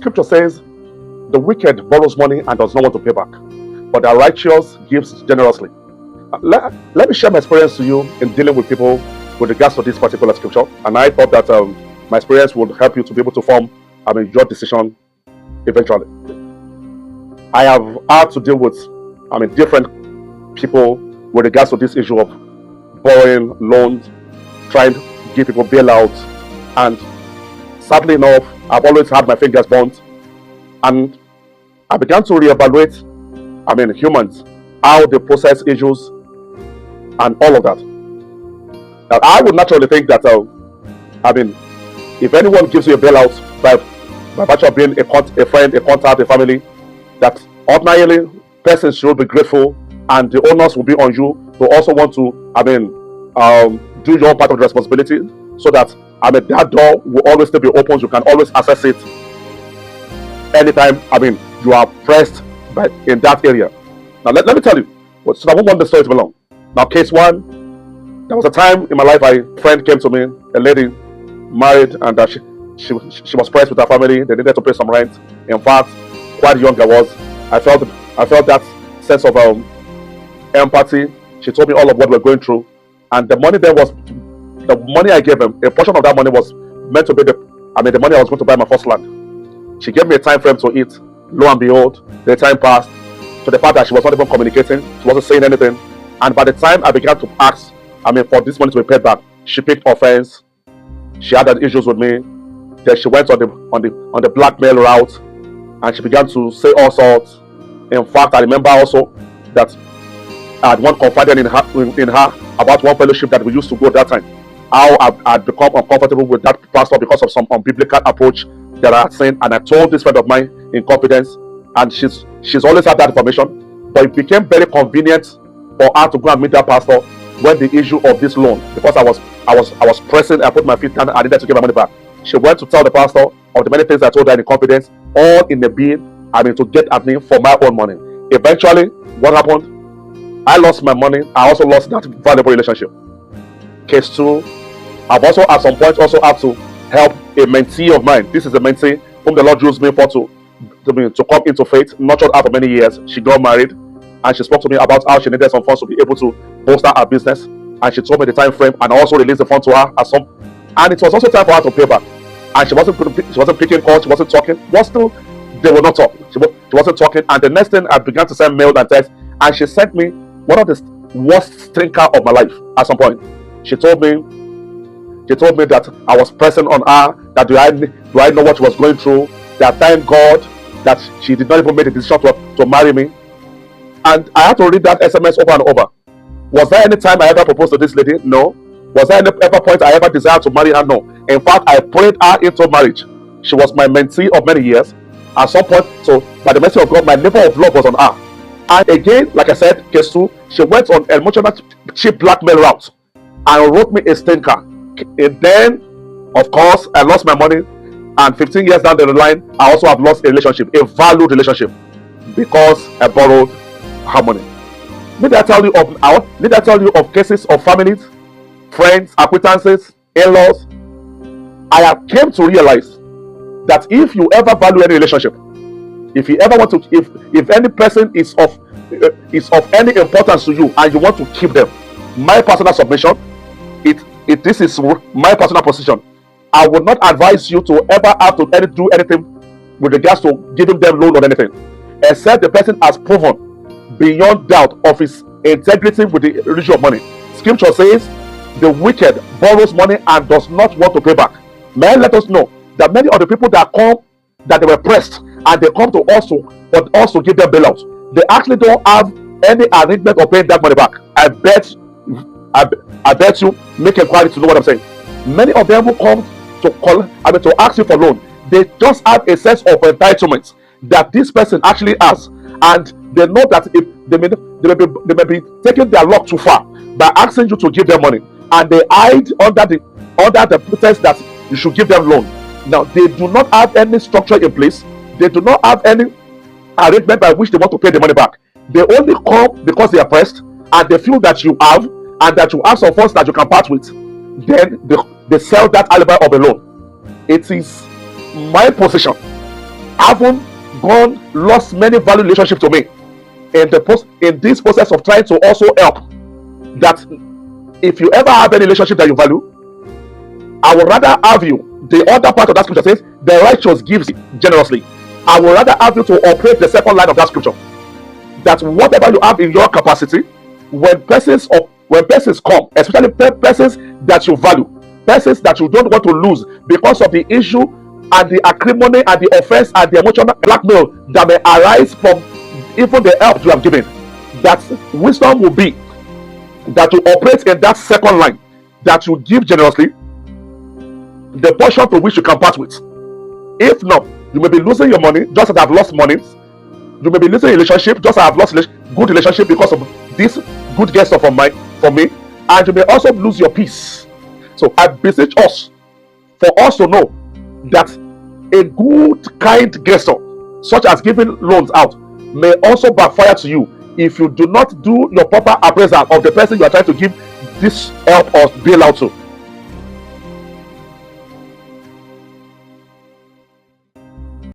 Scripture says, the wicked borrows money and does not want to pay back, but the righteous gives generously. Let me share my experience to you in dealing with people with regards to this particular scripture. And I thought that my experience would help you to be able to form your decision eventually. I have had to deal with different people with regards to this issue of borrowing loans, trying to give people bailouts, and sadly enough, I've always had my fingers burnt, and I began to reevaluate humans, how they process issues and all of that. Now, I would naturally think that if anyone gives you a bailout by virtue of being a friend, a contact, a family, that ordinarily persons should be grateful, and the onus will be on you to also want to do your part of the responsibility, so that that door will always still be open. You can always access it anytime you are pressed in that area. Now let me tell you, so I won't want the story to be long. Now, case one, there was a time in my life a friend came to me, a lady married, and she was pressed with her family. They needed to pay some rent. In fact, quite young I was. I felt that sense of empathy. She told me all of what we were going through, and the money I gave them, a portion of that money was meant to be the money I was going to buy my first land. She gave me a time frame to it. Lo and behold, the time passed, to the fact that she was not even communicating. She wasn't saying anything. And by the time I began to ask, for this money to be paid back, she picked offense. She had issues with me. Then she went on the blackmail route, and she began to say all sorts. In fact, I remember also that I had one confided in her about one fellowship that we used to go at that time. How I'd become uncomfortable with that pastor because of some unbiblical approach that I had seen, and I told this friend of mine in confidence, and she's always had that information. But it became very convenient for her to go and meet that pastor when the issue of this loan, because I was pressing, I put my feet down, I needed to get my money back. She went to tell the pastor of the many things I told her in confidence, all in the bid, to get at me for my own money. Eventually, what happened? I lost my money. I also lost that valuable relationship. Case two, I've also at some point also had to help a mentee of mine. This is a mentee whom the Lord used me for to come into faith, nurtured her for many years. She got married, and she spoke to me about how she needed some funds to be able to bolster her business. And she told me the time frame, and I also released the fund to her at some. And it was also time for her to pay back. And she wasn't picking calls. She wasn't talking. They were not talking. She wasn't talking. And the next thing, I began to send mail and text, and she sent me one of the worst stinker of my life. At some point, she told me that I was pressing on her, that do I know what she was going through, that thank God that she did not even make the decision to marry me. And I had to read that SMS over and over. Was there any time I ever proposed to this lady? No. Was there any ever point I ever desired to marry her? No. In fact, I prayed her into marriage. She was my mentee of many years. At some point, so by the mercy of God, my labor of love was on her. And again, like I said, case two, she went on emotional cheap blackmail route and wrote me a stinker. And then, of course, I lost my money. And 15 years down the line, I also have lost a relationship, a valued relationship, because I borrowed her money. Need I tell you of cases of families, friends, acquaintances, in-laws? I have came to realize that if you ever value any relationship, if you ever want to, if any person is of any importance to you and you want to keep them, my personal submission, this is my personal position. I would not advise you to ever have to do anything with regards to giving them loan or anything, except the person has proven beyond doubt of his integrity with the issue of money. Scripture says the wicked borrows money and does not want to pay back. May I let us know that many of the people that come, that they were pressed and they come to us but also give them bailout, they actually don't have any arrangement of paying that money back. I bet you make inquiry to know what I'm saying. Many of them who come to ask you for loan, they just have a sense of entitlement that this person actually has, and they know that if they may be taking their luck too far by asking you to give them money, and they hide under the pretense that you should give them loan. Now, they do not have any structure in place. They do not have any arrangement by which they want to pay the money back. They only come because they are pressed, and they feel that you have, and that you have some funds that you can part with. Then they sell that alibi of a loan. It is my position haven't lost many valued relationships to me in this process of trying to also help. That if you ever have any relationship that you value, I would rather have you, the other part of that scripture says, the righteous gives generously. I would rather have you to operate the second line of that scripture. That whatever you have in your capacity, when persons come, especially persons that you value, persons that you don't want to lose because of the issue and the acrimony and the offense and the emotional blackmail that may arise from even the help you have given, that wisdom will be that you operate in that second line, that you give generously the portion to which you can part with. If not, you may be losing your money just as I've lost money. You may be losing a relationship just as I've lost good relationship because of this good gesture from me, and you may also lose your peace. So I beseech us, for us to know that a good kind gesture, such as giving loans out, may also backfire to you if you do not do your proper appraisal of the person you are trying to give this help or bailout to.